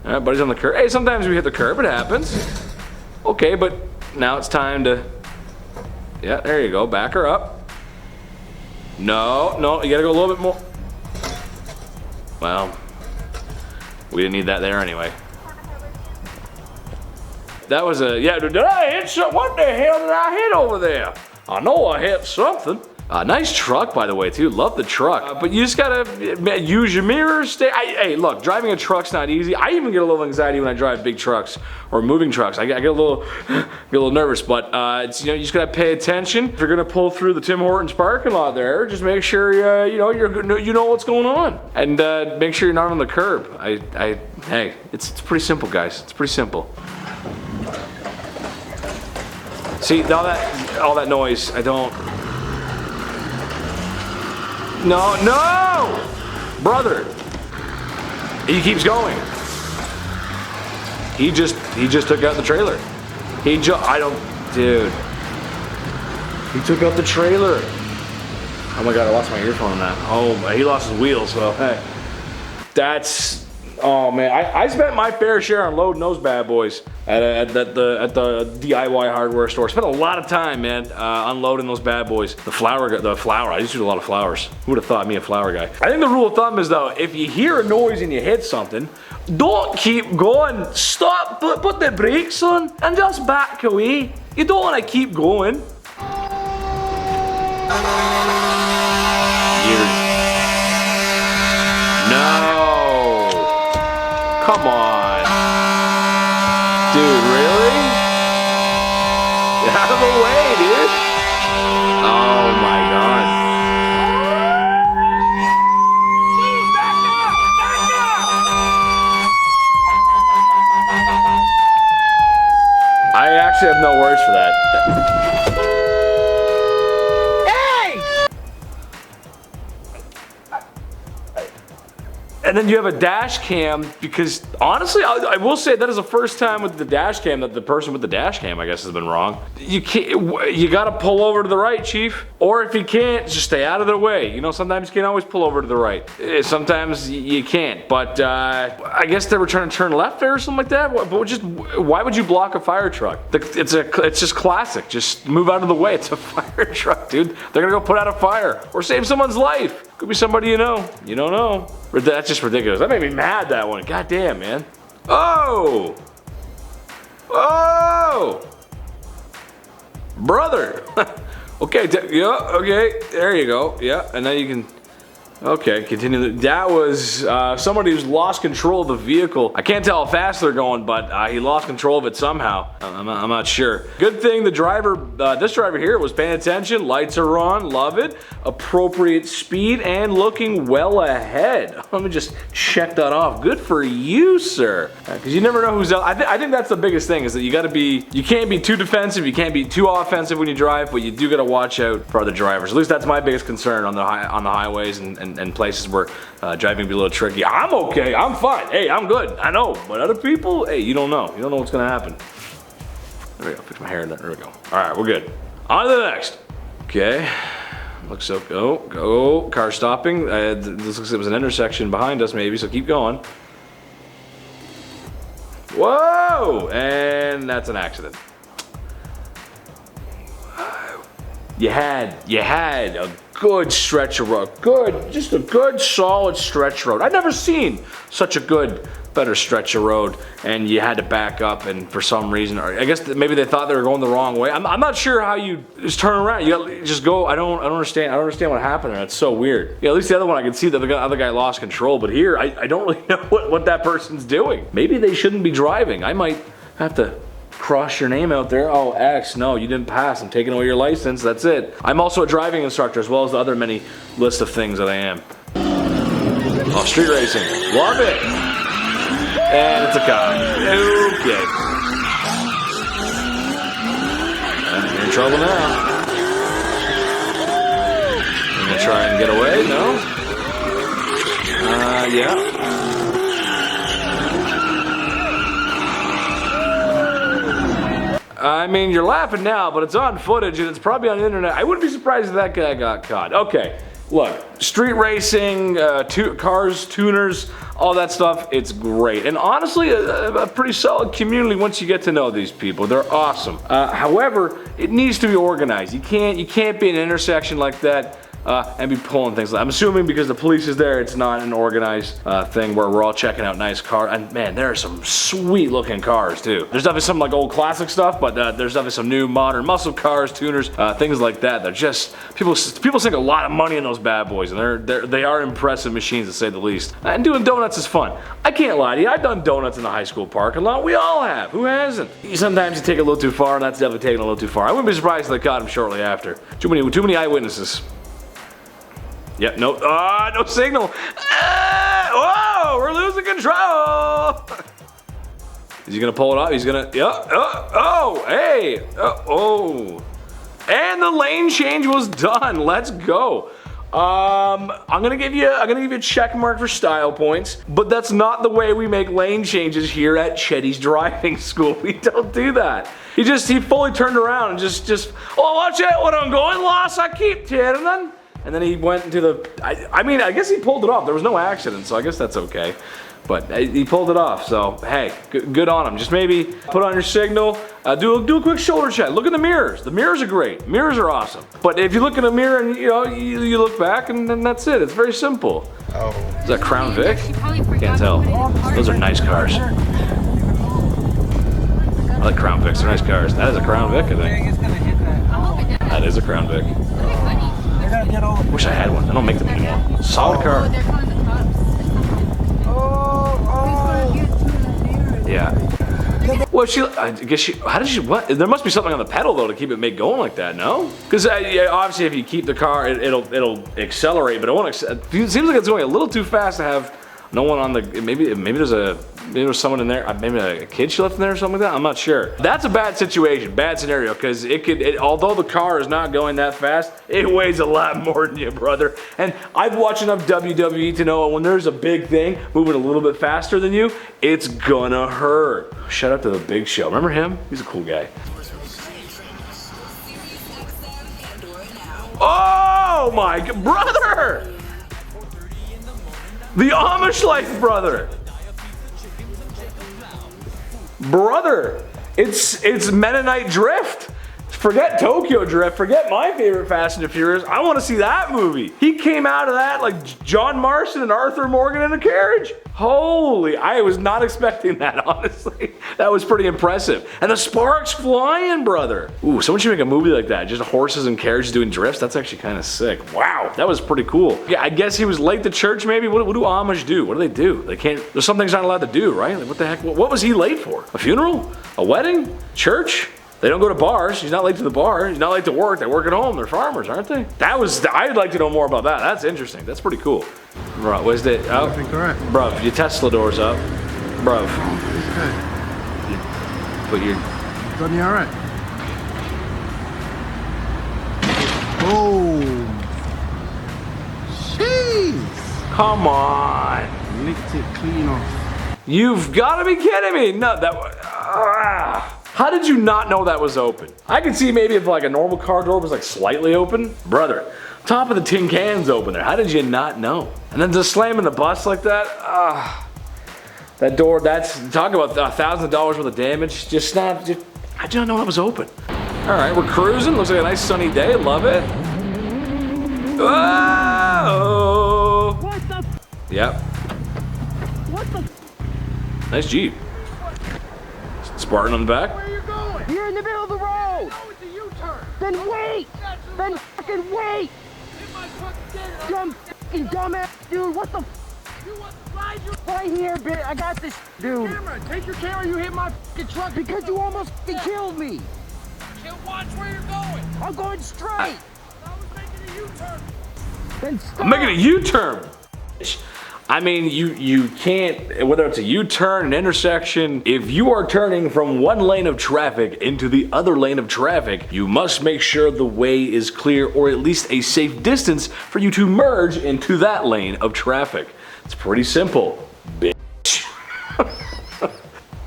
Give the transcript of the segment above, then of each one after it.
All right, buddy's on the curb. Hey, sometimes we hit the curb. It happens. Okay, but now it's time to... Yeah, there you go. Back her up. No, no, you gotta go a little bit more. Well, we didn't need that there anyway. That was a... Yeah, did I hit something? What the hell did I hit over there? I know I hit something. Nice truck, by the way, too. Love the truck. But you just gotta use your mirrors. Hey, look, driving a truck's not easy. I even get a little anxiety when I drive big trucks or moving trucks. I get a little nervous. But it's, you know, you just gotta pay attention. If you're gonna pull through the Tim Hortons parking lot there, just make sure you know what's going on, and make sure you're not on the curb. Hey, it's pretty simple, guys. It's pretty simple. See, all that noise. I don't. No, no! Brother! He keeps going. He just took out the trailer. Dude. He took out the trailer. Oh my god, I lost my earphone on that. Oh, he lost his wheels, so hey. Oh man, I spent my fair share on loading those bad boys at the DIY hardware store. Spent a lot of time, man, unloading those bad boys. The flour. I used to do a lot of flowers. Who would have thought me a flower guy? I think the rule of thumb is though, if you hear a noise and you hit something, don't keep going. Stop. Put the brakes on and just back away. You don't want to keep going. No. Come on. Dude, really? Get out of the way, dude. Oh my god. I actually have no words for that. And then you have a dash cam, because honestly, I will say that is the first time with the dash cam that the person with the dash cam, I guess, has been wrong. You gotta pull over to the right, chief. Or if you can't, just stay out of their way. You know, sometimes you can't always pull over to the right. Sometimes you can't. But I guess they were trying to turn left there or something like that. But why would you block a fire truck? It's just classic. Just move out of the way. It's a fire truck, dude. They're gonna go put out a fire or save someone's life. Could be somebody you know. You don't know. That's just ridiculous. That made me mad, that one. God damn, man. Oh! Oh! Brother! Okay, yeah, okay. There you go. Yeah, and now you can... Okay, continue. That was somebody who's lost control of the vehicle. I can't tell how fast they're going, but he lost control of it somehow. I'm not sure. Good thing the driver, this driver here, was paying attention. Lights are on, love it. Appropriate speed and looking well ahead. Let me just check that off. Good for you, sir. Because you never know who's out. I think that's the biggest thing, is that you can't be too defensive, you can't be too offensive when you drive, but you do got to watch out for other drivers. At least that's my biggest concern on the highways and places where driving can be a little tricky. I'm okay, I'm fine, hey, I'm good, I know, but other people, hey, you don't know what's gonna happen. There we go, fix my hair, there we go. All right, we're good. On to the next. Okay, looks so, go, car stopping. This looks like it was an intersection behind us maybe, so keep going. Whoa, and that's an accident. You had a good stretch of road. Just a good solid stretch road. I've never seen such a better stretch of road, and you had to back up, and for some reason, or I guess maybe they thought they were going the wrong way. I'm not sure how you just turn around. You just go. I don't understand. I don't understand what happened there. It's so weird. Yeah, at least the other one I could see that the other guy lost control, but here I don't really know what that person's doing. Maybe they shouldn't be driving. I might have to cross your name out there. Oh, X, no, you didn't pass. I'm taking away your license. That's it. I'm also a driving instructor, as well as the other many list of things that I am. Oh, street racing. Love it. And it's a car. Okay. You're in trouble now. I'm gonna try and get away. No? Yeah. I mean, you're laughing now, but it's on footage and it's probably on the internet. I wouldn't be surprised if that guy got caught. Okay, Look, street racing, cars, tuners, all that stuff, it's great. And honestly, a pretty solid community once you get to know these people. They're awesome. However, it needs to be organized. You can't be in an intersection like that and be pulling things. I'm assuming because the police is there, it's not an organized thing where we're all checking out nice cars. And man, there are some sweet looking cars too. There's definitely some like old classic stuff, but there's definitely some new modern muscle cars, tuners, things like that. They're just, people sink a lot of money in those bad boys, and they are impressive machines to say the least. And doing donuts is fun. I can't lie to you, I've done donuts in the high school parking lot. We all have. Who hasn't? Sometimes you take it a little too far, and that's definitely taking it a little too far. I wouldn't be surprised if they caught him shortly after. Too many eyewitnesses. Yep, no, no signal. Whoa, we're losing control. Is he gonna pull it off? He's gonna, hey, oh. And the lane change was done. Let's go. I'm gonna give you a check mark for style points, but that's not the way we make lane changes here at Chetty's driving school. We don't do that. He fully turned around and just, oh, watch out when I'm going, lost, I keep turning. And then he went into the, I mean, I guess he pulled it off. There was no accident, so I guess that's okay. But he pulled it off, so hey, good on him. Just maybe put on your signal, do a quick shoulder check. Look in the mirrors. The mirrors are great. Mirrors are awesome. But if you look in a mirror and you look back and then that's it. It's very simple. Oh. Is that Crown Vic? Can't tell. Those are nice cars. I like Crown Vics. They're nice cars. That is a Crown Vic, I think. That is a Crown Vic. Wish I had one. I don't make them anymore. Solid car. Yeah. Well, I guess how did she, what? There must be something on the pedal though to keep it going like that, no? Because obviously if you keep the car, it'll accelerate, but it won't. It seems like it's going a little too fast to have no one on the, maybe there's someone in there, maybe a kid she left in there or something like that, I'm not sure. That's a bad situation, bad scenario, because although the car is not going that fast, it weighs a lot more than you, brother. And I've watched enough WWE to know when there's a big thing moving a little bit faster than you, it's gonna hurt. Shout out to the Big Show, remember him? He's a cool guy. Oh my, brother! The Amish life, brother. Brother, it's Mennonite Drift. Forget Tokyo Drift, forget my favorite Fast and the Furious. I want to see that movie. He came out of that like John Marston and Arthur Morgan in a carriage. Holy, I was not expecting that, honestly. That was pretty impressive. And the sparks flying, brother. Ooh, someone should make a movie like that. Just horses and carriages doing drifts. That's actually kind of sick. Wow, that was pretty cool. Yeah, I guess he was late to church maybe. What do Amish do? What do they do? They can't, there's some things not allowed to do, right? Like what the heck, what was he late for? A funeral? A wedding? Church? They don't go to bars. He's not late to the bar. He's not late to work. They work at home. They're farmers, aren't they? I'd like to know more about that. That's interesting. That's pretty cool. Bro, where's the, oh, correct. Bro, your Tesla door's up. Bro. Okay. Put your, got me all right. Oh. Jeez. Come on. Licked it clean off. You've got to be kidding me. No, that, how did you not know that was open? I could see maybe if like a normal car door was like slightly open. Brother, top of the tin can's open there. How did you not know? And then just slamming the bus like that, that door, that's, talk about $1,000 worth of damage. I did not know that was open. All right, we're cruising. Looks like a nice sunny day, love it. Oh! What the? Yep. What the? Nice Jeep. Spartan on the back. Where are you going? You're in the middle of the road. No, it's a U-turn. Then wait. Then fucking wait. Dumb fucking dumbass dude. What the? You want to ride your right here, bitch? I got this, dude. Camera. Take your camera. You hit my fucking truck because you almost fucking killed me. Can't watch where you're going. I'm going straight. I was making a U-turn. Then stop. I'm making a U-turn. I mean, you can't, whether it's a U-turn, an intersection, if you are turning from one lane of traffic into the other lane of traffic, you must make sure the way is clear or at least a safe distance for you to merge into that lane of traffic. It's pretty simple, bitch.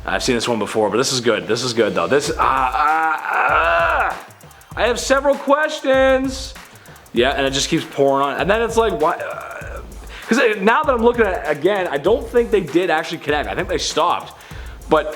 I've seen this one before, but this is good. This is good though. I have several questions. Yeah, and it just keeps pouring on. And then it's like, why? Because now that I'm looking at it again, I don't think they did actually connect. I think they stopped. But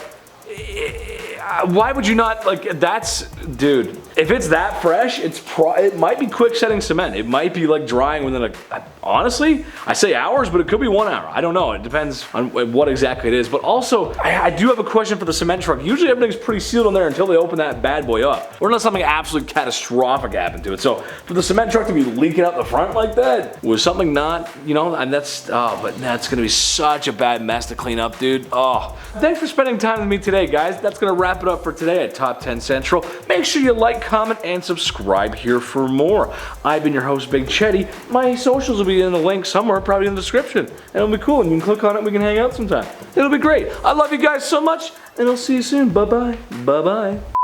why would you not, like, that's, dude, if it's that fresh, it might be quick setting cement. It might be like drying within honestly, I say hours, but it could be 1 hour. I don't know. It depends on what exactly it is. But also, I do have a question for the cement truck. Usually everything's pretty sealed in there until they open that bad boy up. Or unless something absolutely catastrophic happened to it. So for the cement truck to be leaking out the front like that, was something not, you know, and that's, oh, but that's gonna be such a bad mess to clean up, dude. Oh. Thanks for spending time with me today, guys. That's gonna wrap it up for today at Top 10 Central. Make sure you like, comment, and subscribe here for more. I've been your host, Big Chetty. My socials will be in the link somewhere, probably in the description. And it'll be cool, and you can click on it and we can hang out sometime. It'll be great. I love you guys so much, and I'll see you soon. Bye-bye. Bye-bye.